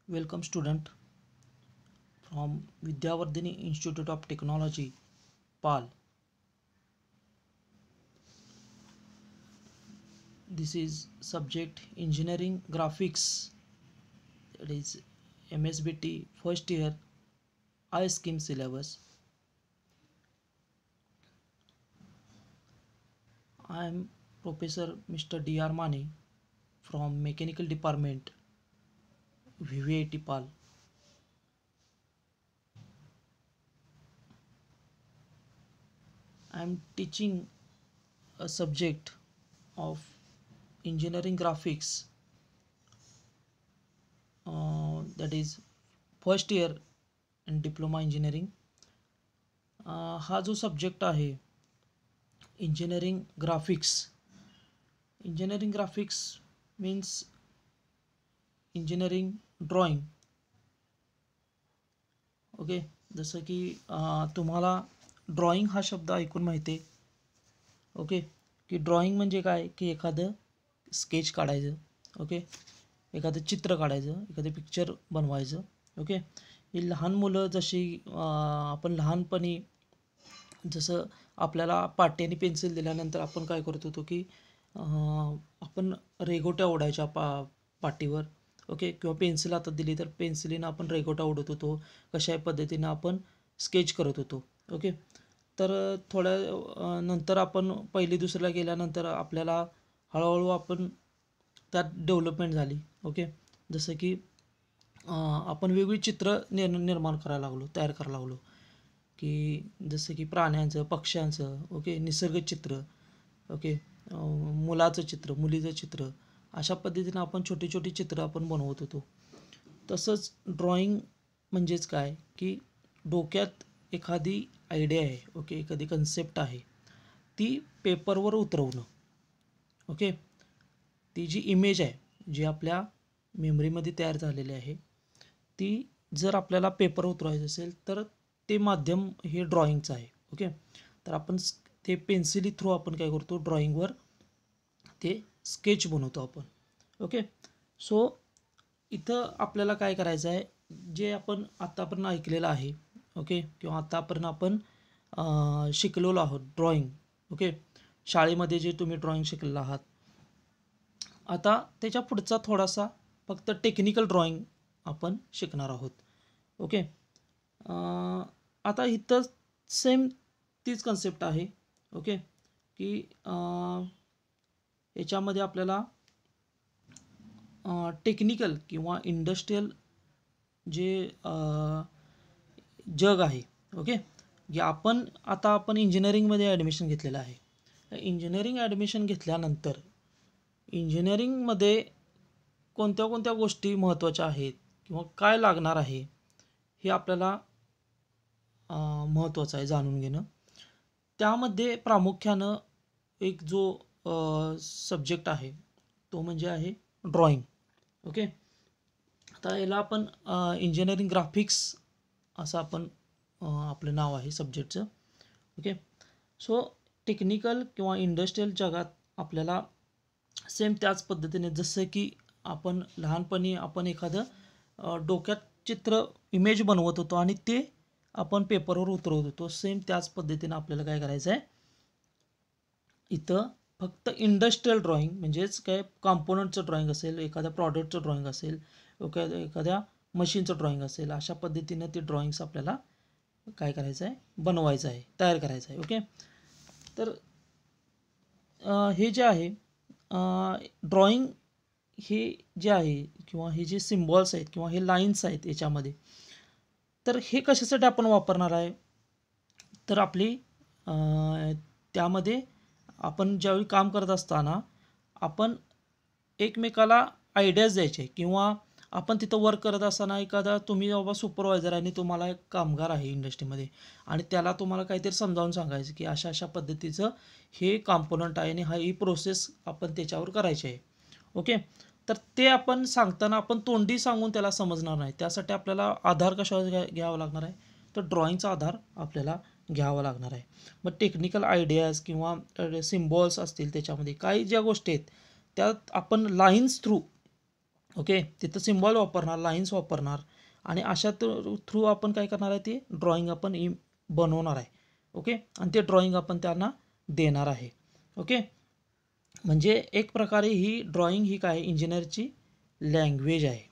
Welcome student from Vidyavardhini Institute of Technology, PAL. This is subject Engineering Graphics, that is MSBT first year I scheme syllabus. I am Professor Mr. D.R. Mane from Mechanical Department, VVIT PAL. I am teaching a subject of engineering graphics, that is first year in diploma engineering. हा जो subject आहे engineering graphics means engineering drawing. Okay, जसं की तुम्हाला drawing हा शब्द ऐकून माहिती आहे. ओके, की ड्रॉइंग म्हणजे काय, की एखादं स्केच काढायचं. ओके, एखादं चित्र काढायचं, एखादं पिक्चर बनवायचं. ओके, ही लहान मुलं जशी आपण लहानपणी जसं आपल्याला पाटी आणि पेन्सिल दिल्यानंतर आपण काय करत होतो की आपण रेघोट्या ओढायच्या पाटीवर. ओके, किंवा पेन्सिल हातात दिली तर पेन्सिलीनं आपण रेघोट्या ओढत होतो. कशा पद्धतीनं आपण स्केच करत होतो. ओके, तर थोड्या नंतर आपण पहिली दुसरीला गेल्यानंतर आपल्याला हळूहळू आपण त्यात डेव्हलपमेंट झाली. ओके, जसं की आपण वेगवेगळी चित्र निर्माण करायला लागलो, तयार करायला लागलो, की जसं की प्राण्यांचं, पक्ष्यांचं. ओके, निसर्गचित्र. ओके, मुलाचं चित्र, मुलीचं चित्र, अशा पद्धतीनं आपण छोटी छोटी चित्र आपण बनवत होतो. तसंच ड्रॉइंग म्हणजेच काय, की डोक्यात एखादी आयडिया आहे. ओके, एखादी कन्सेप्ट आहे, ती पेपरवर उतरवणं. ओके, ती जी इमेज आहे, जी आपल्या मेमरीमध्ये तयार झालेली आहे, ती जर आपल्याला पेपर उतरवायचं असेल तर ते माध्यम हे ड्रॉइंगचं आहे. ओके, तर आपण ते पेन्सिली थ्रू आपण काय करतो, ड्रॉइंगवर ते स्केच बनवतो आपण. ओके, सो इथं आपल्याला काय करायचं आहे, जे आपण आत्तापर्यंत ऐकलेलं आहे. ओके, किंवा आत्तापर्यंत आपण शिकलेलो आहोत ड्रॉइंग. ओके, शाळेमध्ये जे तुम्ही ड्रॉइंग शिकलेलं आहात, आता त्याच्या पुढचा थोडासा फक्त टेक्निकल ड्रॉइंग आपण शिकणार आहोत. ओके, आता इथं सेम तीच कन्सेप्ट आहे. ओके, की याच्यामध्ये आपल्याला टेक्निकल किंवा इंडस्ट्रियल जे जग आहे. ओके, जे आपण इंजिनिअरिंगमध्ये ॲडमिशन घेतलेलं आहे. इंजिनिअरिंग ॲडमिशन घेतल्यानंतर इंजिनिअरिंगमध्ये कोणत्या कोणत्या गोष्टी महत्त्वाच्या आहेत किंवा काय लागणार आहे हे आपल्याला महत्त्वाचं आहे जाणून घेणं. त्यामध्ये प्रामुख्यानं एक जो सब्जेक्ट आहे तो म्हणजे आहे ड्रॉइंग. ओके, आता याला आपण इंजिनिअरिंग ग्राफिक्स असं आपण आपलं नाव आहे सब्जेक्टचं. ओके, सो टेक्निकल किंवा इंडस्ट्रियल जगात आपल्याला सेम त्याच पद्धतीने, जसं की आपण लहानपणी आपण एखादं डोक्यात चित्र इमेज बनवत होतो आणि ते आपण पेपरवर उतरवत होतो, सेम त्याच पद्धतीनं आपल्याला काय करायचं आहे, इथं फक्त इंडस्ट्रियल ड्रॉइंग म्हणजेच काय, कॉम्पोनंटचं ड्रॉइंग असेल, एखाद्या प्रॉडक्टचं ड्रॉइंग असेल, एखाद्या मशीनचं ड्रॉइंग असेल, अशा पद्धतीनं ते ड्रॉइंग्स आपल्याला काय करायचं आहे, बनवायचं आहे, तयार करायचं आहे. ओके, तर हे जे आहे ड्रॉइंग, हे जे आहे किंवा हे जे सिम्बॉल्स आहेत किंवा हे लाईन्स आहेत याच्यामध्ये, तर हे कशासाठी आपण वापरणार आहे, तर आपली त्यामध्ये आपण ज्यावेळी काम करत असताना आपण एकमेकाला आयडियाज द्यायचे, किंवा आपण तिथं वर्क करत असताना एखादा तुम्ही बाबा सुपरवायझर आणि तुम्हाला एक कामगार आहे इंडस्ट्रीमध्ये आणि त्याला तुम्हाला काहीतरी समजावून सांगायचं की अशा अशा पद्धतीचं हे कॉम्पोनंट आहे आणि ही प्रोसेस आपण त्याच्यावर करायची आहे. ओके, तर ते आपण सांगताना आपण तोंडी सांगून त्याला समजणार नाही. त्यासाठी आपल्याला आधार कशावर घ्यावा लागणार आहे, तर ड्रॉइंगचा आधार आपल्याला घ्यावा लागणार आहे. मग टेक्निकल आयडियाज किंवा सिम्बॉल्स असतील, त्याच्यामध्ये काही ज्या गोष्टी आहेत त्यात आपण लाईन्स थ्रू ओके. तिथं सिम्बॉल वापरणार, लाईन्स वापरणार आणि अशा थ्रू आपण काय करणार आहे, ते ड्रॉइंग आपण बनवणार आहे. ओके. आणि ते ड्रॉइंग आपण त्यांना देणार आहे. ओके. म्हणजे एक प्रकारे ही ड्रॉइंग ही काय इंजिनिअरची लँग्वेज आहे.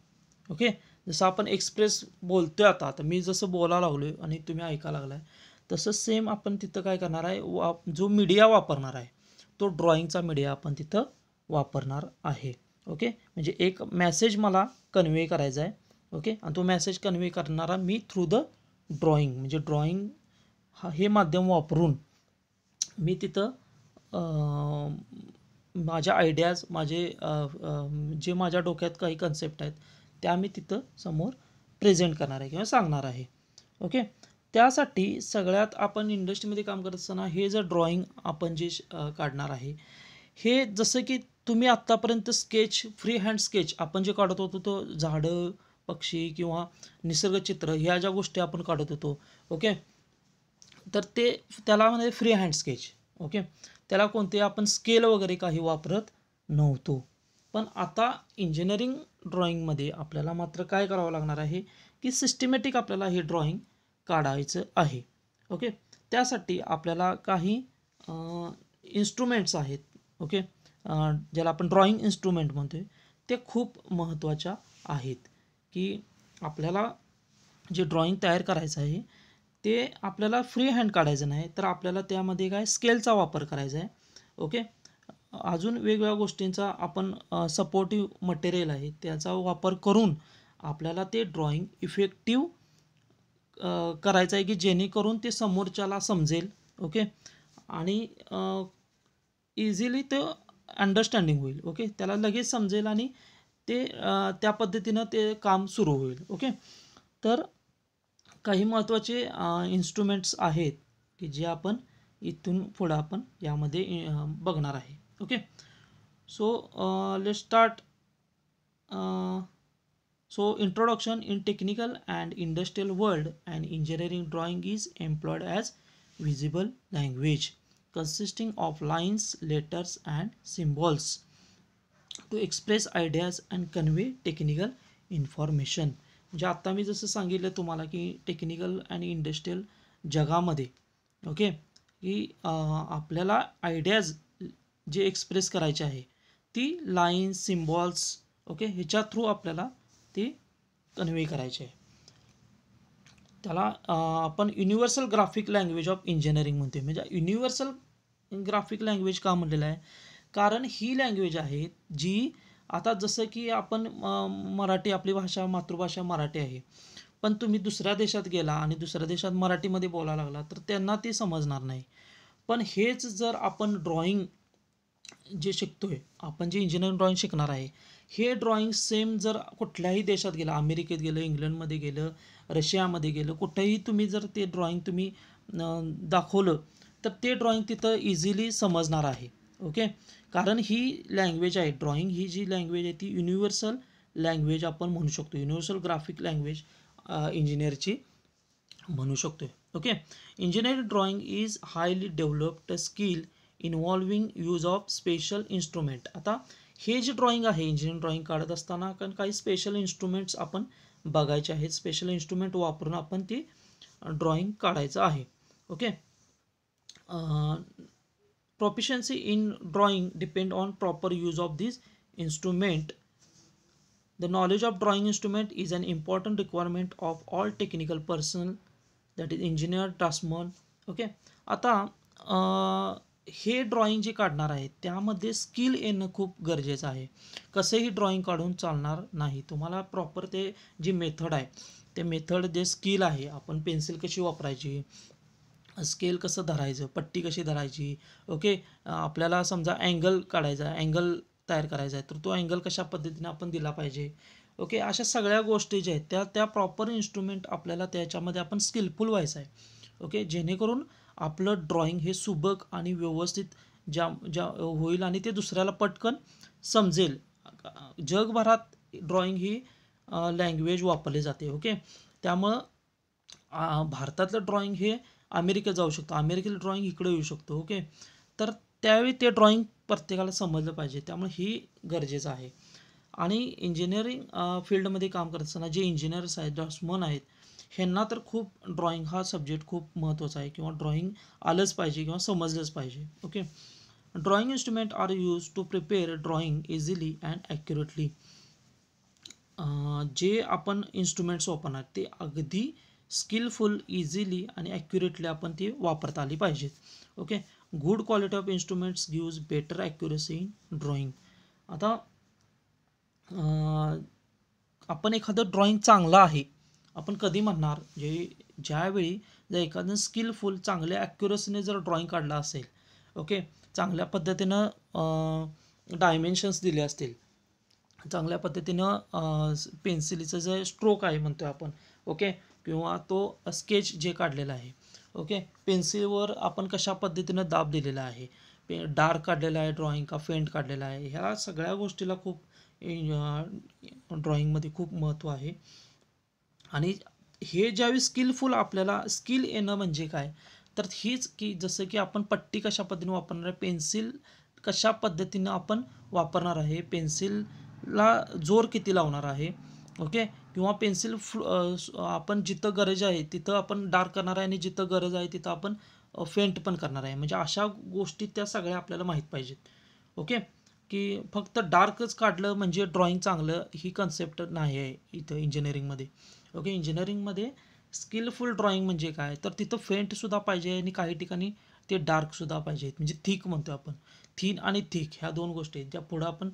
ओके. जसं आपण एक्सप्रेस बोलतोय आता मी जसं बोलायला लागलोय आणि तुम्ही ऐकायला लागलाय, तसं सेम आपण तिथं काय करणार आहे, जो मीडिया वापरणार आहे तो ड्रॉइंगचा मीडिया आपण तिथं वापरणार आहे. ओके. म्हणजे एक मेसेज मला कन्वे करायचा आहे. ओके. आणि तो मेसेज कन्वे करणारा मी थ्रू द ड्रॉइंग, म्हणजे ड्रॉइंग हे माध्यम वापरून मी तिथं माझ्या आयडियाज, जे माझ्या डोक्यात काही कन्सेप्ट आहेत त्या मी तिथं समोर प्रेझेंट करणार आहे किंवा सांगणार आहे. ओके. त्यासाठी सगळ्यात आपण इंडस्ट्रीमध्ये काम करत असताना हे जर ड्रॉइंग आपण जे काढणार आहे, हे जसं की तुम्ही आत्तापर्यंत फ्री हँड स्केच आपण जे काढत होतो, तो झाडं, पक्षी किंवा निसर्गचित्र ह्या ज्या गोष्टी आपण काढत होतो. ओके. तर त्याला म्हणजे फ्री हँड स्केच. ओके. त्याला कोणते आपण स्केल वगैरे काही वापरत नव्हतो. पण आता इंजिनिअरिंग ड्रॉइंगमध्ये आपल्याला मात्र काय करावं लागणार आहे, की सिस्टमॅटिक आपल्याला हे ड्रॉइंग काढायचं आहे. ओके. त्यासाठी आपल्याला काही इन्स्ट्रुमेंट्स आहेत. ओके. ज्याला आपण ड्रॉइंग इन्स्ट्रुमेंट म्हणतोय, ते खूप महत्त्वाच्या आहेत, की आपल्याला जे ड्रॉइंग तयार करायचं आहे ते आपल्याला फ्री हँड काढायचं नाही, तर आपल्याला त्यामध्ये काय स्केलचा वापर करायचा आहे. ओके. अजून वेगवेगळ्या गोष्टींचा आपण सपोर्टिव्ह मटेरियल आहे त्याचा वापर करून आपल्याला ते ड्रॉइंग इफेक्टिव्ह करायचं आहे, की जेणेकरून ते समोरच्याला समजेल. ओके. आणि इझिली ते अंडरस्टँडिंग होईल. ओके. त्याला लगेच समजेल आणि ते त्या पद्धतीनं ते काम सुरू होईल. ओके. तर काही महत्त्वाचे इन्स्ट्रुमेंट्स आहेत की जे आपण इथून पुढं आपण यामध्ये बघणार आहे. Okay. So let's start. So introduction in technical and industrial world, and engineering drawing is employed as visible language consisting of lines, letters and symbols to express ideas and convey technical information. म्हणजे आता मी जसं सांगितलं तुम्हाला की technical आणि industrial जगामध्ये okay की आपल्याला आयडियाज जे एक्सप्रेस करायचे आहे ती लाईन्स, सिम्बॉल्स ओके ह्याच्या थ्रू आपल्याला ते कन्वे करायचे आहे. त्याला आपण universal graphic language of engineering म्हणते. म्हणजे युनिव्हर्सल ग्राफिक लँग्वेज का म्हणलेलं आहे, कारण ही लँग्वेज आहे जी आता जसं की आपण मराठी, आपली भाषा मातृभाषा मराठी आहे, पण तुम्ही दुसऱ्या देशात गेला आणि दुसऱ्या देशात मराठीमध्ये बोलायला लागला तर त्यांना ते समजणार नाही. पण हेच जर आपण ड्रॉइंग जे शिकतोय, आपण जे इंजिनिअरिंग ड्रॉइंग शिकणार आहे, हे ड्रॉइंग सेम जर कुठल्याही देशात गेलं, अमेरिकेत गेलं, इंग्लंडमध्ये गेलं, रशियामध्ये गेलं, कुठेही तुम्ही जर ते ड्रॉइंग तुम्ही दाखवलं तर ते ड्रॉइंग तिथं इझिली समजणार आहे. ओके. कारण ही लँग्वेज आहे, ड्रॉइंग ही जी लँग्वेज आहे ती युनिव्हर्सल लँग्वेज आपण म्हणू शकतो, युनिव्हर्सल ग्राफिक लँग्वेज इंजिनिअरची म्हणू शकतो. Okay. Engineering drawing is highly developed skill involving use of special instrument. आता हे जे ड्रॉइंग आहे इंजिनिअरिंग ड्रॉइंग काढत असताना कारण काही स्पेशल इन्स्ट्रुमेंट्स आपण बघायचे आहेत, स्पेशल इन्स्ट्रुमेंट वापरून आपण ती ड्रॉइंग काढायचं आहे. Okay. Proficiency in drawing depend on proper use of this instrument. The knowledge of drawing instrument is an important requirement of all technical personnel, that is engineer, draftsman. Okay. आता हे drawing जे काढणार आहे त्यामध्ये skill येणं खूप गरजेचं आहे. कसंही ड्रॉइंग काढून चालणार नाही, तुम्हाला प्रॉपर ते जी मेथड आहे ते मेथड जे स्किल आहे, आपण पेन्सिल कशी वापरायची, स्केल कसं धरायचं, पट्टी कशी धरायची. ओके. आपल्याला समजा अँगल काढायचा आहे, अँगल तयार करायचा आहे, तर तो अँगल कशा पद्धतीने आपण दिला पाहिजे. ओके. अशा सगळ्या गोष्टी ज्या आहेत त्या प्रॉपर इन्स्ट्रुमेंट आपल्याला त्याच्यामध्ये आपण स्किलफुल व्हायचं आहे. ओके. जेणेकरून आपलं ड्रॉइंग हे सुबक आणि व्यवस्थित ज्या होईल आणि ते दुसऱ्याला पटकन समजेल. जगभरात ड्रॉइंग ही लँग्वेज वापरली जाते. ओके. त्यामुळं भारतातलं ड्रॉइंग हे अमेरिकेत जाऊ शकतो, अमेरिकेतलं ड्रॉइंग इकडे येऊ शकतो. ओके. तर त्यावेळी ते ड्रॉइंग प्रत्येकाला समजलं पाहिजे, त्यामुळे ही गरजेचं आहे. आणि इंजिनिअरिंग फील्डमध्ये काम करत असताना जे इंजिनियर्स आहेत, ड्राफ्ट्समन आहेत, ह्यांना तर खूप ड्रॉइंग हा सब्जेक्ट खूप महत्त्वाचा आहे, किंवा ड्रॉइंग आलंच पाहिजे किंवा समजलंच पाहिजे. Okay. Drawing instrument are use to prepare drawing easily and accurately. जे आपण इन्स्ट्रुमेंट्स वापरणार ते अगदी स्किलफुल, इझिली आणि ॲक्युरेटली आपण ते वापरता आली पाहिजेत. Okay. Good quality of instruments gives better accuracy in drawing. आता आपण एखादं ड्रॉइंग चांगलं आहे आपण कधी म्हणणार, ज्यावेळी जर एखादं स्किलफुल चांगल्या ॲक्युरसीने जर ड्रॉइंग काढला असेल, ओके, चांगल्या पद्धतीनं डायमेन्शन्स दिले असतील, चांगल्या पद्धतीनं पेन्सिलीचं जे स्ट्रोक आहे म्हणतो आपण, ओके, किंवा तो स्केच जे काढलेला आहे, ओके, पेन्सिलवर आपण कशा पद्धतीनं दाब दिलेला आहे, डार्क काढलेला आहे ड्रॉइंग का फेंट काढलेला आहे, ह्या सगळ्या गोष्टीला खूप ड्रॉइंगमध्ये खूप महत्त्व आहे. आणि हे ज्यावेळी स्किलफुल आपल्याला स्किल येणं म्हणजे काय, तर हीच की जसं की आपण पट्टी कशा पद्धतीने वापरणार आहे, पेन्सिल कशा पद्धतीनं आपण वापरणार आहे, पेन्सिलला जोर किती लावणार आहे, ओके, किंवा पेन्सिल आपण जिथं गरज आहे तिथं आपण डार्क करणार आहे आणि जिथं गरज आहे तिथं आपण फेंट पण करणार आहे. म्हणजे अशा गोष्टी त्या सगळ्या आपल्याला माहीत पाहिजेत. ओके. की फक्त डार्कच काढलं म्हणजे ड्रॉइंग चांगलं ही कन्सेप्ट नाही आहे इथं इंजिनिअरिंगमध्ये. ओके. इंजिनिअरिंगमध्ये स्किलफुल ड्रॉइंग म्हणजे काय, तर तिथं फेंटसुद्धा पाहिजे आणि काही ठिकाणी ते डार्कसुद्धा पाहिजेत, म्हणजे थिक म्हणतो आपण, थिन आणि थिक ह्या दोन गोष्टी आहेत ज्या पुढं आपण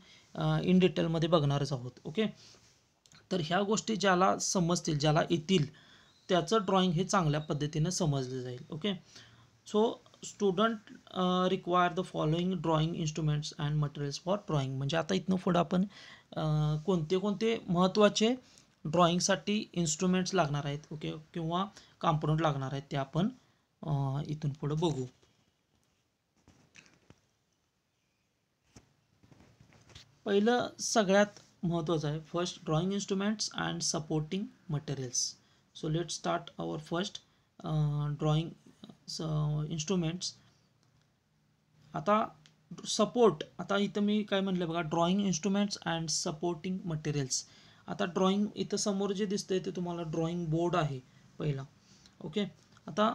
इन डिटेलमध्ये बघणारच आहोत. ओके. तर ह्या गोष्टी ज्याला समजतील, ज्याला येतील, त्याचं ड्रॉइंग हे चांगल्या पद्धतीनं समजलं जाईल. Okay. So student require the following drawing instruments and materials for drawing. म्हणजे आता इथनं पुढं आपण कोणते कोणते महत्त्वाचे ड्रॉइंगसाठी इन्स्ट्रुमेंट्स लागणार आहेत, ओके, किंवा कॉम्पोनंट लागणार आहेत ते आपण इथून पुढं बघू. पहिलं सगळ्यात महत्त्वाचं आहे first drawing instruments and supporting materials. So let start our first drawing instruments. आता सपोर्ट, आता इथं मी काय म्हटलं बघा, drawing instruments and supporting materials. आता ड्रॉइंग इथं समोर जे दिसतंय ते तुम्हाला ड्रॉइंग बोर्ड आहे पहिला. ओके. आता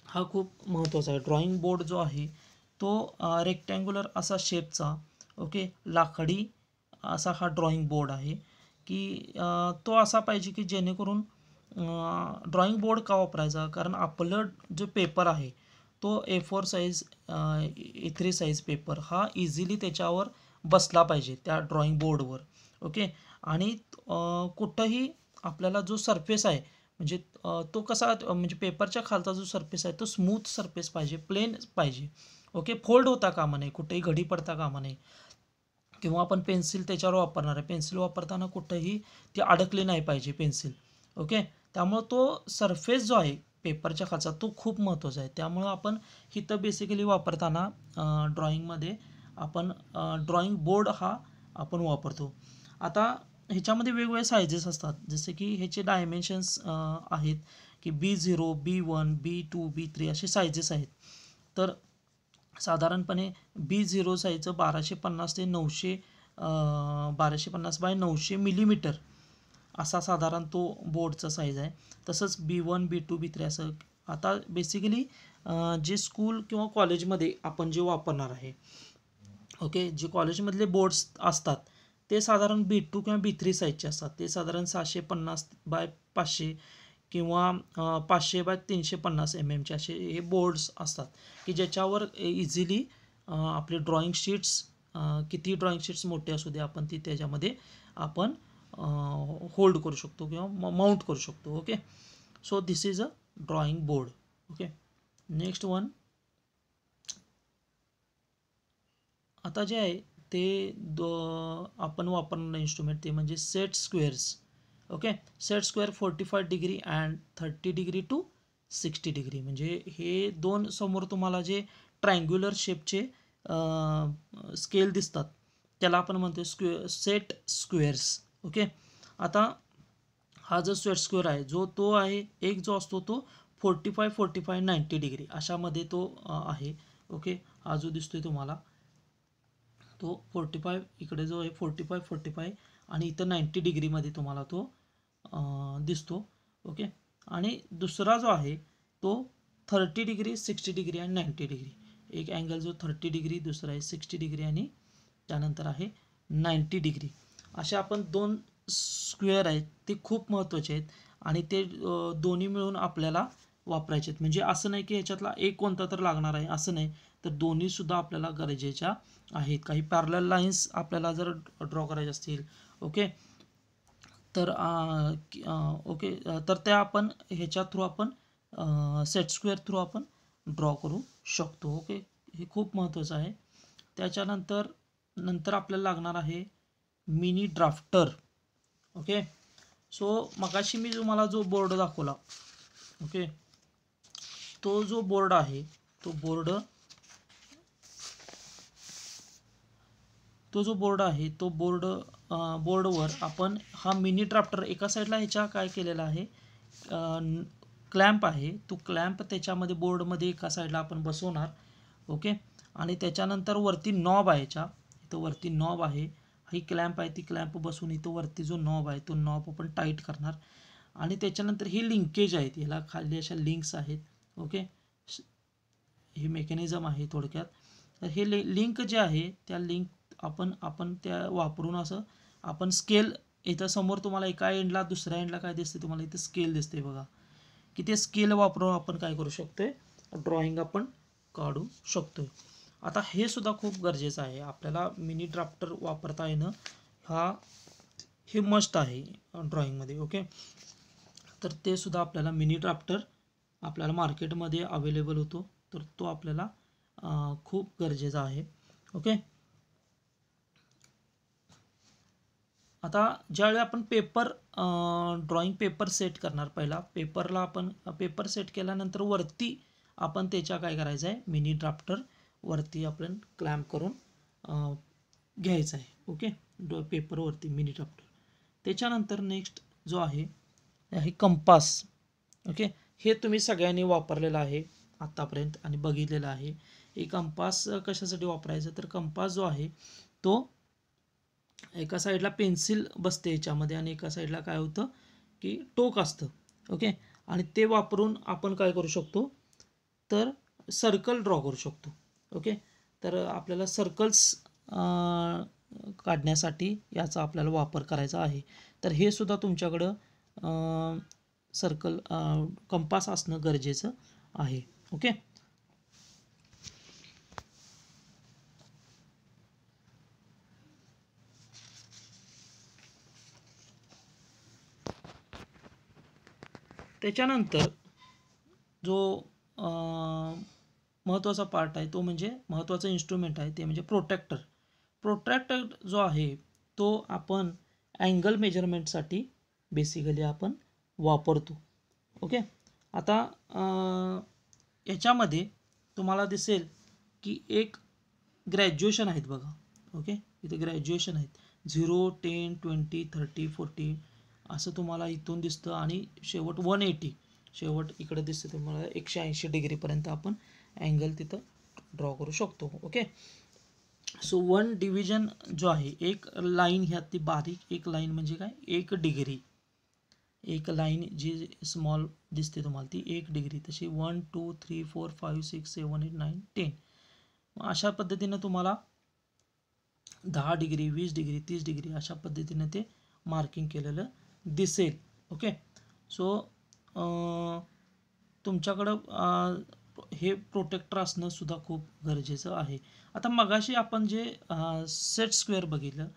हा खूप महत्त्वाचा आहे. ड्रॉइंग बोर्ड जो आहे तो रेक्टँग्युलर असा शेपचा, ओके, लाकडी असा हा ड्रॉइंग बोर्ड आहे की तो असा पाहिजे की जेणेकरून ड्रॉइंग बोर्ड का वापरायचा, कारण आपलं जो पेपर आहे तो A4 size A3 size paper हा इझिली त्याच्यावर बसला पाहिजे त्या ड्रॉइंग बोर्डवर. ओके. आणि कुठंही आपल्याला जो सरफेस आहे म्हणजे तो कसा म्हणजे पेपरच्या खालचा जो सरफेस आहे तो स्मूथ सरफेस पाहिजे, प्लेन पाहिजे. ओके. फोल्ड होता कामा नये, कुठेही घडी पडता कामा नये, किंवा आपण पेन्सिल त्याच्यावर वापरणार आहे, पेन्सिल वापरताना कुठंही ती अडकली नाही पाहिजे पेन्सिल. ओके. त्यामुळं तो सरफेस जो आहे पेपरच्या खालचा तो खूप महत्त्वाचा आहे. त्यामुळं आपण इथं बेसिकली वापरताना ड्रॉइंगमध्ये आपण ड्रॉइंग बोर्ड हा आपण वापरतो. आता ह्याच्यामध्ये वेगवेगळे सायझेस असतात, जसे की ह्याचे डायमेन्शन्स आहेत की B0, B1, B2, B3 असे सायझेस आहेत. तर साधारणपणे B0 साईजचं 1250 ते 900 1250 बाय 900 मिलीमीटर असा साधारण तो बोर्डचा साईज आहे. तसंच B1, B2, B3 असं. आता बेसिकली जे स्कूल किंवा कॉलेजमध्ये आपण जे वापरणार आहे, ओके, जे कॉलेजमधले बोर्ड्स असतात ते साधारण B2 किंवा B3 साईजचे असतात. ते साधारण 750 बाय 500 किंवा 500 बाय 350 चे असे हे बोर्ड्स असतात की ज्याच्यावर इझिली आपले ड्रॉइंग शीट्स, किती ड्रॉइंग शीट्स मोठे असू दे आपण ती त्याच्यामध्ये आपण होल्ड करू शकतो किंवा माउंट करू शकतो. Okay. So this is a drawing board. Okay. Next one, आता जे आहे ते आपण वापरणारं इन्स्ट्रुमेंट ते म्हणजे set squares. Okay. Set square 45 degree and 30 degree to 60 degree. म्हणजे हे दोन समोर तुम्हाला जे ट्रायंग्युलर शेपचे स्केल दिसतात त्याला आपण म्हणतो सेट स्क्वेअर्स. ओके. आता हा जो सेट स्क्वेअर आहे तो आहे एक जो असतो तो 45, 45, 90 डिग्री अशामध्ये तो आहे. ओके. हा जो दिसतोय तुम्हाला तो 45 इकडे जो आहे 45 आणि इथं 90 डिग्रीमध्ये तुम्हाला तो दिसतो. ओके. आणि दुसरा जो आहे तो 30 डिग्री, 60 डिग्री आणि 90 डिग्री. एक अँगल जो 30 डिग्री, दुसरा आहे 60 डिग्री आणि त्यानंतर आहे 90 डिग्री. असे आपण दोन स्क्वेअर आहेत ते खूप महत्त्वाचे आहेत आणि ते दोन्ही मिळून आपल्याला वापरायचे आहेत. म्हणजे असं नाही की ह्याच्यातला एक कोणता तर लागणार आहे असं नाही, तर दोन्हीसुद्धा आपल्याला गरजेच्या आहेत. काही पॅरलल लाईन्स आपल्याला जर ड्रॉ करायचे असतील, ओके, तर ओके, तर त्या आपण ह्याच्या थ्रू आपण सेट स्क्वेअर थ्रू आपण ड्रॉ करू शकतो. ओके, हे खूप महत्त्वाचं आहे. नंतर आपल्याला लागणार आहे मिनी ड्राफ्टर. ओके. सो मगाशी मी तुम्हाला जो बोर्ड दाखवला, ओके, तो जो बोर्ड आहे तो बोर्डवर आपण हा मिनी ड्राफ्टर एका साईडला ह्याच्या काय केलेला आहे, क्लॅम्प आहे. तो क्लॅम्प त्याच्यामध्ये बोर्डमध्ये एका साईडला आपण बसवणार. ओके. आणि त्याच्यानंतर वरती नॉब आहे, इथं वरती नॉब आहे. ही क्लॅम्प आहे, ती क्लॅम्प बसून इथं वरती जो नॉब आहे तो नॉब आपण टाईट करणार. आणि त्याच्यानंतर ही लिंकेज आहेत, ह्याला खाली अशा लिंक्स आहेत. ओके, हे मेकॅनिझम आहे थोडक्यात. तर हे लिंक जे आहे त्या लिंक आपण त्या वापरून असं आपण स्केल, इथं समोर तुम्हाला एका एंडला दुसऱ्या एंडला काय दिसते, तुम्हाला इथं स्केल दिसते बघा, की ते स्केल वापरून आपण काय करू शकतोय, ड्रॉइंग आपण काढू शकतोय. आता हे सुद्धा खूप गरजेचं आहे आपल्याला, मिनी ड्राफ्टर वापरता येणं हे मस्ट आहे ड्रॉइंगमध्ये. ओके. तर ते सुद्धा आपल्याला मिनी ड्राफ्टर आपल्याला मार्केटमध्ये अवेलेबल होतो, तर तो आपल्याला खूप गरजेचा आहे. ओके. आता ज्यावेळी आपण ड्रॉइंग पेपर सेट करणार, पहिला पेपर सेट केल्यानंतर वरती आपण त्याच्या काय करायचं आहे, मिनी ड्राफ्टर वरती आपण क्लॅम्प करून घ्यायचं आहे. ओके, पेपरवरती मिनी ड्राफ्टर. त्याच्यानंतर नेक्स्ट जो आहे कंपास. ओके, हे तुम्ही सगळ्यांनी वापरलेलं आहे आत्तापर्यंत आणि बघितलेलं आहे. हे कंपास कशासाठी वापरायचं, तर कंपास जो आहे तो एका साईडला पेन्सिल बसते याच्यामध्ये आणि एका साईडला काय होतं की टोक असतं. ओके. आणि ते वापरून आपण काय करू शकतो, तर सर्कल ड्रॉ करू शकतो. ओके. तर आपल्याला सर्कल्स काढण्यासाठी याचा आपल्याला वापर करायचा आहे. तर हे सुद्धा तुमच्याकडं सर्कल कंपास असणं गरजेचं आहे. ओके. त्याच्यानंतर जो महत्त्वाचा पार्ट आहे तो म्हणजे महत्त्वाचा इन्स्ट्रुमेंट आहे ते म्हणजे प्रोट्रॅक्टर जो आहे तो आपण अँगल मेजरमेंटसाठी बेसिकली आपण वापरतो. ओके. आता याच्यामध्ये तुम्हाला दिसेल की एक ग्रॅज्युएशन आहेत बघा. ओके, इथे ग्रॅज्युएशन आहेत 0, 10, 20, 30, 40 असं तुम्हाला इथून दिसतं आणि शेवट 180 शेवट इकडे दिसतं तुम्हाला 180 डिग्रीपर्यंत आपण अँगल तिथं ड्रॉ करू शकतो. ओके. सो वन डिव्हिजन जो आहे, एक लाईन ह्यात ती बारीक एक लाईन म्हणजे काय, 1 डिग्री. एक लाईन जी स्मॉल दिसते तुम्हाला ती 1 डिग्री. तशी 1, 2, 3, 4, 5, 6, 7, 8, 9, 10 अशा पद्धतीनं तुम्हाला 10 डिग्री, 20 डिग्री, 30 डिग्री अशा पद्धतीने ते मार्किंग केलेलं दिसेल. ओके. सो तुमच्याकडं हे प्रोटेक्टर असणं सुद्धा खूप गरजेचं आहे. आता मगाशी आपण जे सेट स्क्वेअर बघितलं,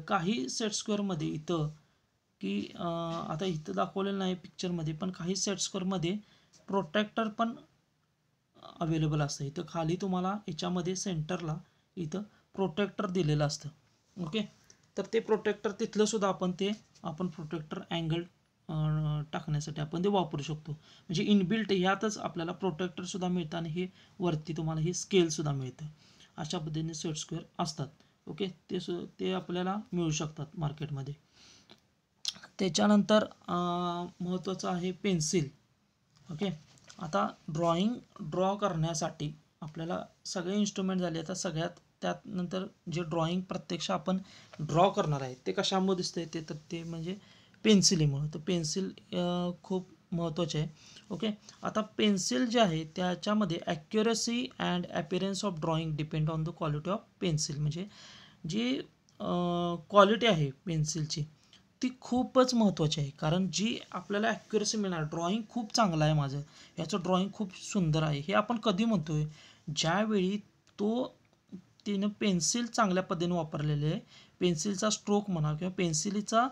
काही सेट स्क्वेअरमध्ये इथं की आता इथं दाखवलेलं नाही पिक्चरमध्ये, पण काही सेट स्क्वेअरमध्ये प्रोटेक्टर पण अवेलेबल असतं. इथं खाली तुम्हाला याच्यामध्ये सेंटरला इथं प्रोटेक्टर दिलेलं असतं. ओके. तर ते प्रोटेक्टर तिथलं सुद्धा आपण प्रोटेक्टर अँगल टाकण्यासाठी आपण ते वापरू शकतो. म्हणजे इनबिल्ट ह्यातच आपल्याला प्रोटेक्टर सुद्धा मिळतं आणि हे वरती तुम्हाला हे स्केल सुद्धा मिळतं. अशा पद्धतीने सेट स्क्वेअर असतात. ओके. ते आपल्याला मिळू शकतात मार्केटमध्ये. त्याच्यानंतर महत्त्वाचं आहे पेन्सिल. ओके. आता ड्रॉइंग ड्रॉ करण्यासाठी आपल्याला सगळे इन्स्ट्रुमेंट झाले. आता सगळ्यात त्यानंतर जे ड्रॉइंग प्रत्यक्ष आपण ड्रॉ करणार आहे ते कशामुळे दिसतंय ते म्हणजे पेन्सिलीमुळं. तर पेन्सिल खूप महत्त्वाचे आहे. ओके. आता पेन्सिल जे आहे त्याच्यामध्ये accuracy and appearance of drawing depend on the quality of pencil. म्हणजे जी क्वालिटी आहे पेन्सिलची ती खूपच महत्त्वाची आहे. कारण जी आपल्याला ॲक्युरसी मिळणार, ड्रॉइंग खूप चांगलं आहे माझं, याचं ड्रॉइंग खूप सुंदर आहे, हे आपण कधी म्हणतोय? ज्यावेळी तिनं पेन्सिल चांगल्या पद्धतीने वापरलेले आहे. पेन्सिलचा स्ट्रोक म्हणा किंवा पेन्सिलीचा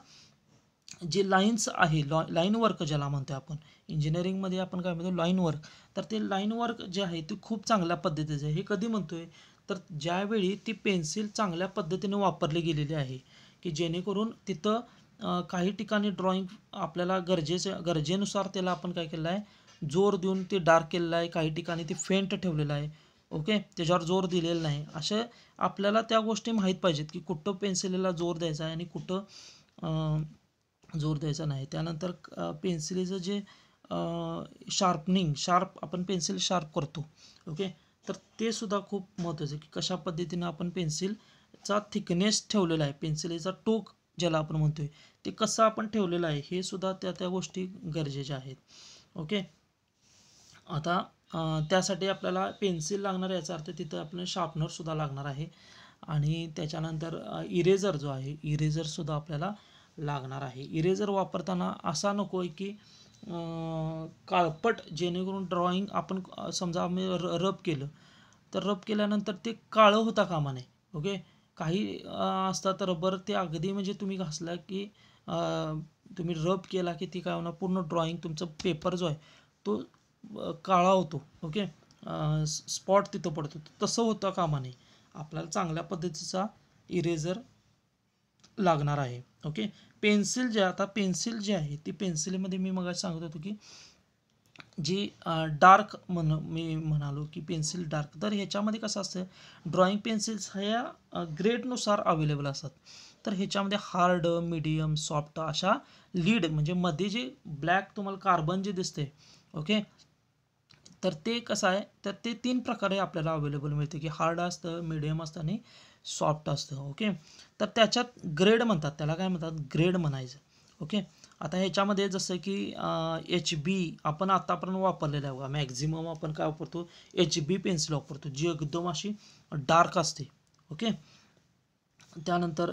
जे लाईन्स आहे, लाईन वर्क ज्याला म्हणतो आपण इंजिनिअरिंगमध्ये, आपण काय म्हणतो लाईन वर्क. तर ते लाईन वर्क जे आहे ते खूप चांगल्या पद्धतीचं आहे. हे कधी म्हणतोय? तर ज्यावेळी ती पेन्सिल चांगल्या पद्धतीने वापरली गेलेली आहे, की जेणेकरून तिथं काही ठिकाणी ड्रॉइंग आपल्याला गरजेनुसार त्याला आपण काय केलं आहे, जोर देऊन ते डार्क केलेलं आहे, काही ठिकाणी ते फेंट ठेवलेलं आहे. ओके. त्याच्यावर जोर दिलेला नाही. अशा आपल्याला त्या गोष्टी माहीत पाहिजेत, की कुठं पेन्सिलीला जोर द्यायचा आहे आणि कुठं जोर द्यायचा नाही. त्यानंतर पेन्सिलीचं जे शार्प आपण पेन्सिल शार्प करतो. ओके. तर ते सुद्धा खूप महत्त्वाचं आहे, की कशा पद्धतीनं आपण पेन्सिलचा थिकनेस ठेवलेला आहे, पेन्सिलीचा टोक ज्याला आपण म्हणतोय ते कसं आपण ठेवलेलं आहे, हे सुद्धा त्या गोष्टी गरजेच्या आहेत. ओके. आता त्यासाठी आपल्याला पेन्सिल लागणार, याचा अर्थ तिथं आपल्याला शार्पनरसुद्धा लागणार आहे. आणि त्याच्यानंतर इरेझर जो आहे, इरेझरसुद्धा आपल्याला लागणार आहे. इरेझर वापरताना असा नको आहे की काळपट, जेणेकरून ड्रॉइंग आपण समजा आम्ही रब केलं तर रब केल्यानंतर ते काळं होता कामा नये. ओके. काही असतात रबर, ते अगदी म्हणजे तुम्ही घासला की तुम्ही रब केला की ती काय होणार, पूर्ण ड्रॉइंग तुमचा पेपर जो आहे तो काळा होतो. ओके. स्पॉट तिथं पडतो. तसं होता कामा नये. आपल्याला चांगल्या पद्धतीचा इरेझर लागणार आहे. ओके. पेन्सिल जी आहे ती पेन्सिलमध्ये मी मग सांगत होतो की जी डार्क मी म्हणालो की पेन्सिल डार्क, तर ह्याच्यामध्ये कसं असतं, ड्रॉइंग पेन्सिल्स ह्या ग्रेडनुसार अवेलेबल असतात. तर ह्याच्यामध्ये हार्ड, मीडियम, सॉफ्ट अशा लीड म्हणजे मध्ये जे ब्लॅक तुम्हाला कार्बन जे दिसते. ओके. तर ते कसं आहे, तर ते 3 प्रकारे आपल्याला अवेलेबल मिळते, की हार्ड असतं, मीडियम असतं आणि सॉफ्ट असतं. ओके. तर त्याच्यात ग्रेड म्हणतात, त्याला काय म्हणतात, ग्रेड म्हणायचं. ओके. आता ह्याच्यामध्ये जसं की HB आपण आतापर्यंत वापरलेलं आहे बघा, मॅक्झिमम आपण काय वापरतो, HB पेन्सिल वापरतो, जी एकदम अशी डार्क असते. ओके. त्यानंतर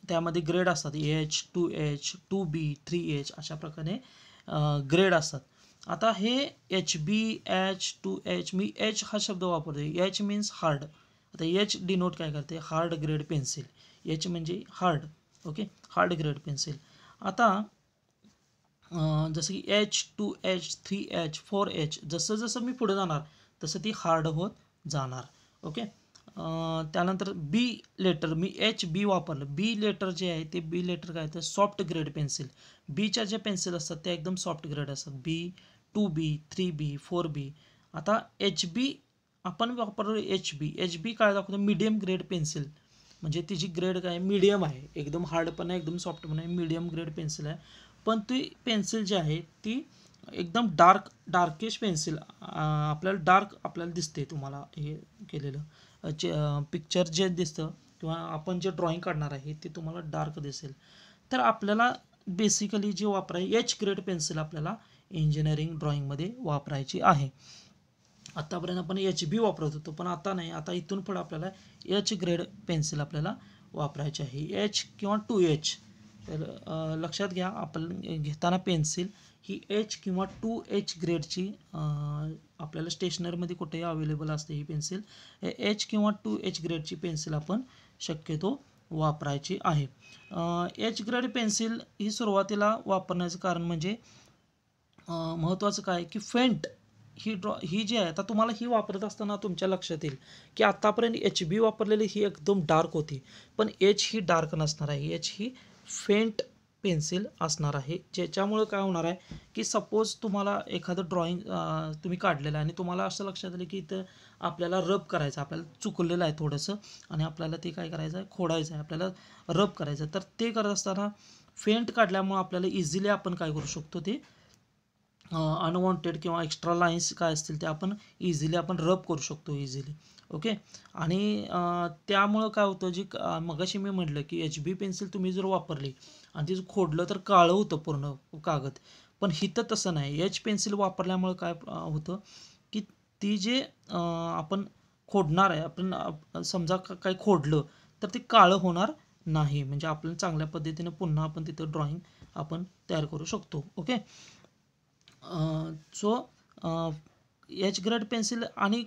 त्यामध्ये ग्रेड असतात, H, 2H, 2B, 3H अशा प्रकारे ग्रेड असतात. आता हे HB, H, 2H, मी H हा शब्द वापरतो. H means hard. आता H डिनोट काय करते, हार्ड ग्रेड पेन्सिल. H म्हणजे hard. Okay. Hard grade pencil. आता जसं की H, 2H, 3H, 4H, जसं जसं मी पुढे जाणार तसं ती हार्ड होत जाणार. ओके. त्यानंतर बी लेटर, मी HB वापरलं. बी लेटर जे आहे ते बी लेटर काय, तर सॉफ्ट ग्रेड पेन्सिल. बीच्या ज्या पेन्सिल असतात त्या एकदम सॉफ्ट ग्रेड असतात. बी, 2B, 3B, 4B. आता HB आपण वापरलो, HB काय दाखवतो, मीडियम ग्रेड पेन्सिल. म्हणजे तिची ग्रेड काय, मीडियम आहे, एकदम हार्ड पण आहे, एकदम सॉफ्ट पण आहे, मीडियम ग्रेड पेन्सिल आहे. पण ती पेन्सिल जी आहे ती एकदम डार्किश पेन्सिल, आपल्याला दिसते, तुम्हाला हे केलेलं पिक्चर जे दिसतं किंवा आपण जे ड्रॉइंग काढणार आहे ते तुम्हाला डार्क दिसेल. तर आपल्याला बेसिकली जे वापरायची H ग्रेड पेन्सिल आपल्याला इंजिनिअरिंग ड्रॉइंगमध्ये वापरायची आहे. आत्तापर्यंत आपण HB वापरत होतो, पण आता नाही. आता इथून पुढे आपल्याला H ग्रेड पेन्सिल आपल्याला वापरायची आहे, H किंवा 2H. तर लक्षात घ्या, आपण घेताना पेन्सिल ही H किंवा 2H ग्रेडची आपल्याला स्टेशनरीमध्ये कुठेही अवेलेबल असते ही पेन्सिल. H किंवा 2H ग्रेडची पेन्सिल आपण शक्यतो वापरायची आहे. H ग्रेड पेन्सिल ही सुरुवातीला वापरण्याचं कारण म्हणजे महत्त्वाचं काय, की फेंट ही जी आहे, आता तुम्हाला ही वापरत असताना तुमच्या लक्षात येईल की आतापर्यंत HB वापरलेली ही एकदम डार्क होती, पण H ही डार्क नसणार आहे. H ही फेंट पेन्सिल असणार आहे, ज्याच्यामुळं काय होणार आहे, की सपोज तुम्हाला एखादं ड्रॉइंग तुम्ही काढलेलं आहे आणि तुम्हाला असं लक्षात आलं की इथं आपल्याला रब करायचं, आपल्याला चुकलेलं आहे थोडंसं आणि आपल्याला ते काय करायचं आहे, खोडायचं आहे, आपल्याला रब करायचं. तर ते करत असताना फेंट काढल्यामुळं आपल्याला इझिली आपण काय करू शकतो, ते अनवॉन्टेड किंवा एक्स्ट्रा लाईन्स काय असतील ते आपण इझिली आपण रब करू शकतो इझिली. ओके. आणि त्यामुळं काय होतं, जी मगाशी मी म्हटलं की एच बी पेन्सिल तुम्ही जर वापरली आणि ती खोडलं तर काळं होतं पूर्ण कागद. पण इथं तसं नाही. एच पेन्सिल वापरल्यामुळं काय होतं की ती जे आपण खोडणार आहे, आपण समजा काही खोडलं तर ते काळं होणार नाही. म्हणजे आपल्याला चांगल्या पद्धतीने पुन्हा आपण तिथं ड्रॉइंग आपण तयार करू शकतो. Okay. So H grade pencil आणि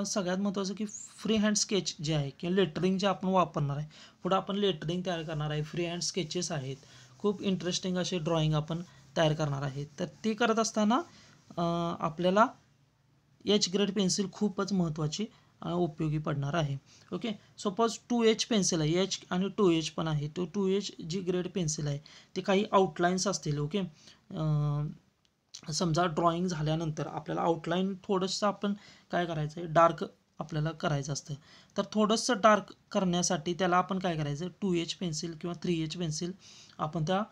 सगळ्यात महत्त्वाचं की फ्री हँड स्केच जे आहे किंवा लेटरिंग जे आपण वापरणार आहे, पुढं आपण लेटरिंग तयार करणार आहे, फ्री हँड स्केचेस आहेत, खूप इंटरेस्टिंग असे ड्रॉइंग आपण तयार करणार आहे. तर ते करत असताना आपल्याला एच ग्रेड पेन्सिल खूपच महत्त्वाची उपयोगी पडणार आहे. ओके. सपोज 2H पेन्सिल आहे, एच आणि 2H पण आहे. तो 2H जी ग्रेड पेन्सिल आहे ते काही आउटलाईन्स असतील. ओके. समजा ड्रॉइंग झाल्यानंतर आपल्याला आउटलाईन थोडंसं आपण काय करायचं आहे, डार्क आपल्याला करायचं असतं. तर थोडंसं डार्क करण्यासाठी त्याला आपण काय करायचं, 2H पेन्सिल किंवा 3H पेन्सिल आपण त्या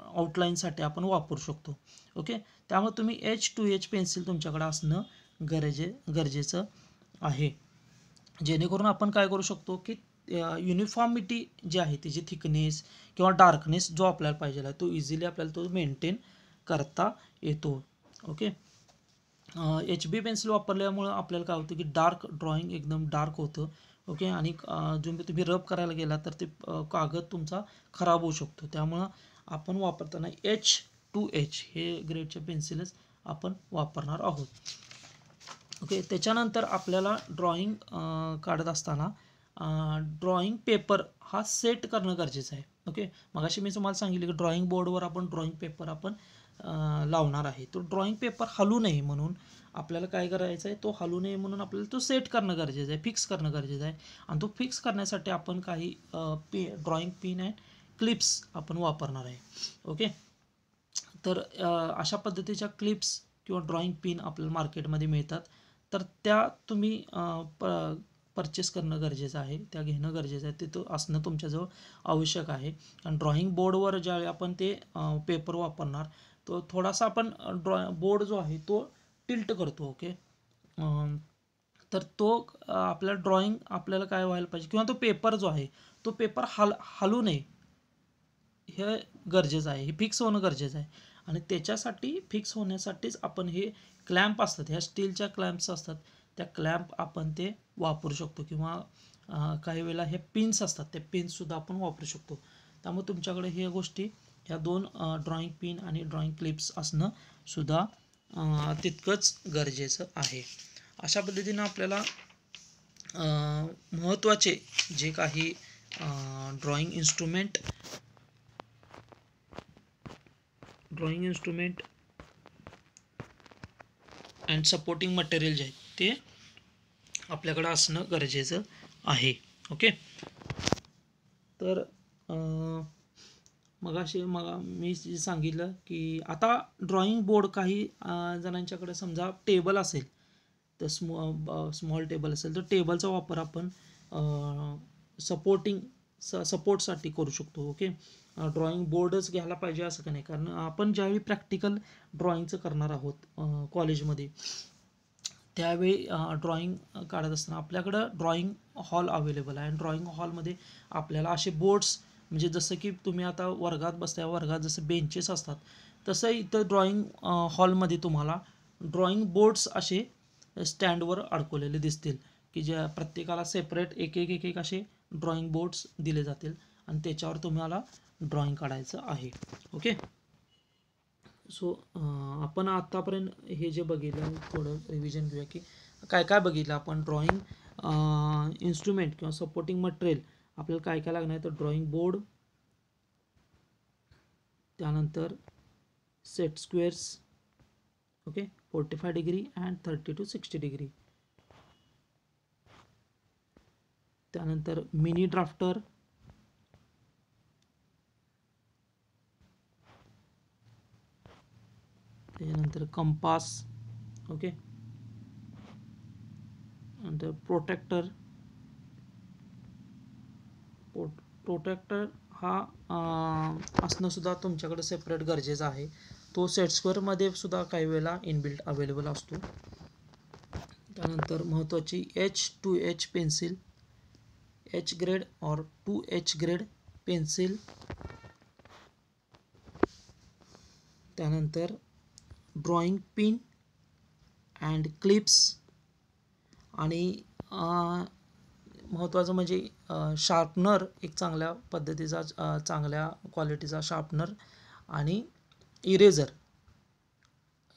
आउटलाईनसाठी आपण वापरू शकतो. ओके. त्यामुळे तुम्ही H2H पेन्सिल तुमच्याकडे असणं गरजेचं आहे. जेणेकरून आपण काय करू शकतो की युनिफॉर्मिटी जी आहे तिची थिकनेस किंवा डार्कनेस जो आपल्याला पाहिजे आहे तो इझिली आपल्याला तो मेंटेन करता येतो. ओके. एच बी पेन्सिल वापरल्यामुळं आपल्याला काय होतं की डार्क ड्रॉइंग एकदम डार्क होतं. ओके. आणि तुम्ही रब करायला गेला तर ते कागद तुमचा खराब होऊ शकतो. त्यामुळं आपण वापरताना H2H हे ग्रेडचे पेन्सिलच आपण वापरणार आहोत. ओके. त्याच्यानंतर आपल्याला ड्रॉइंग काढत असताना ड्रॉइंग पेपर हा सेट करणं गरजेचं आहे. ओके. मगाशी मी तुम्हाला सांगितलं की ड्रॉइंग बोर्डवर आपण ड्रॉइंग पेपर आपण लावणार आहे. तो ड्रॉइंग पेपर हलू नये म्हणून आपल्याला काय करायचं आहे, तो हलू नये म्हणून आपल्याला तो सेट करणं गरजेचं आहे, फिक्स करणं गरजेचं आहे. आणि तो फिक्स करण्यासाठी आपण काही ड्रॉइंग पिन अँड क्लिप्स आपण वापरणार आहे. ओके. तर अशा पद्धतीच्या क्लिप्स किंवा ड्रॉइंग पिन आपल्याला मार्केटमध्ये मिळतात. तर त्या तुम्ही परचेस करणं गरजेचं आहे, त्या घेणं गरजेचं आहे, तिथं असणं तुमच्याजवळ आवश्यक आहे. आणि ड्रॉइंग बोर्डवर ज्यावेळी आपण ते पेपर वापरणार तो थोडासा आपण बोर्ड जो आहे तो टिल्ट करतो. ओके. तर तो आपल्या ड्रॉइंग आपल्याला काय व्हायला पाहिजे किंवा तो पेपर जो आहे तो पेपर हलू नये हे गरजेचं आहे, हे फिक्स होणं गरजेचं आहे. आणि त्याच्यासाठी फिक्स होण्यासाठीच आपण हे क्लॅम्प असतात, ह्या स्टीलच्या क्लॅम्प्स असतात, त्या क्लॅम्प आपण ते वापरू शकतो. किंवा काही वेळेला हे पिन्स असतात, ते पिन्ससुद्धा आपण वापरू शकतो. त्यामुळे तुमच्याकडे ह्या गोष्टी, ह्या दोन ड्रॉइंग पिन आणि ड्रॉइंग क्लिप्स असणं सुद्धा तितकंच गरजेचं आहे. अशा पद्धतीनं आपल्याला महत्त्वाचे जे काही drawing instrument and supporting material जे आहेत ते आपल्याकडं असणं गरजेचं आहे. ओके. तर मी सांगितलं की आता ड्रॉइंग बोर्ड काही जणांच्याकडे समजा टेबल असेल तर स्मॉल टेबल असेल तर टेबलचा वापर आपण सपोर्टसाठी करू शकतो. ओके. ड्रॉइंग बोर्डच घ्यायला पाहिजे असं का नाही, कारण आपण ज्यावेळी प्रॅक्टिकल ड्रॉइंगचं करणार आहोत कॉलेजमध्ये त्यावेळी ड्रॉइंग काढत असताना आपल्याकडं ड्रॉइंग हॉल अवेलेबल आहे. आणि ड्रॉइंग हॉलमध्ये आपल्याला असे बोर्ड्स, म्हणजे जसं की तुम्ही आता वर्गात बसल्या, वर्गात जसं बेंचेस असतात तसं इथं ड्रॉइंग हॉलमध्ये तुम्हाला ड्रॉइंग बोर्ड्स असे स्टँडवर अडकवलेले दिसतील की ज्या प्रत्येकाला सेपरेट एक एक एक एक असे ड्रॉइंग बोर्ड्स दिले जातील आणि त्याच्यावर तुम्हाला ड्रॉइंग काढायचं आहे. ओके. सो आपण आत्तापर्यंत हे जे बघितलं थोडं रिव्हिजन घेऊया की काय काय बघितलं आपण. ड्रॉइंग इन्स्ट्रुमेंट किंवा सपोर्टिंग मटेरियल आपल्याला काय काय लागणार आहे, तर ड्रॉइंग बोर्ड, त्यानंतर set squares, okay, 45 degree and 30 to 60 degree, त्यानंतर मिनी ड्राफ्टर, त्याच्यानंतर कंपास, ओके, नंतर प्रोटेक्टर हा असणं सुद्धा तुमच्याकडे सेपरेट गरजेचं आहे. तो सेट स्क्वेअरमध्ये सुद्धा काही वेळेला इनबिल्ट अवेलेबल असतो. त्यानंतर महत्त्वाची H2H पेन्सिल, H ग्रेड और 2H ग्रेड पेन्सिल. त्यानंतर ड्रॉइंग पिन अँड क्लिप्स आणि महत्त्वाचं म्हणजे शार्पनर, एक चांगल्या पद्धतीचा चांगल्या क्वालिटीचा शार्पनर आणि इरेझर,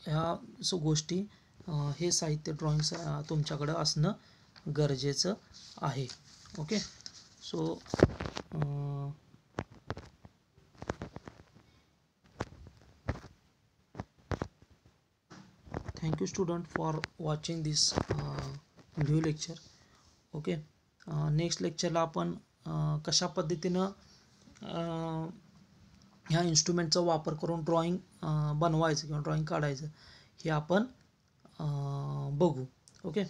ह्या गोष्टी हे साहित्य ड्रॉइंग तुमच्याकडं असणं गरजेचं आहे. Okay. So thank you student for watching this video lecture. Okay. Next लेक्चरला आपण कशा पद्धतीनं ह्या इन्स्ट्रुमेंटचा वापर करून ड्रॉइंग बनवायचं किंवा ड्रॉइंग काढायचं हे आपण बघू. ओके.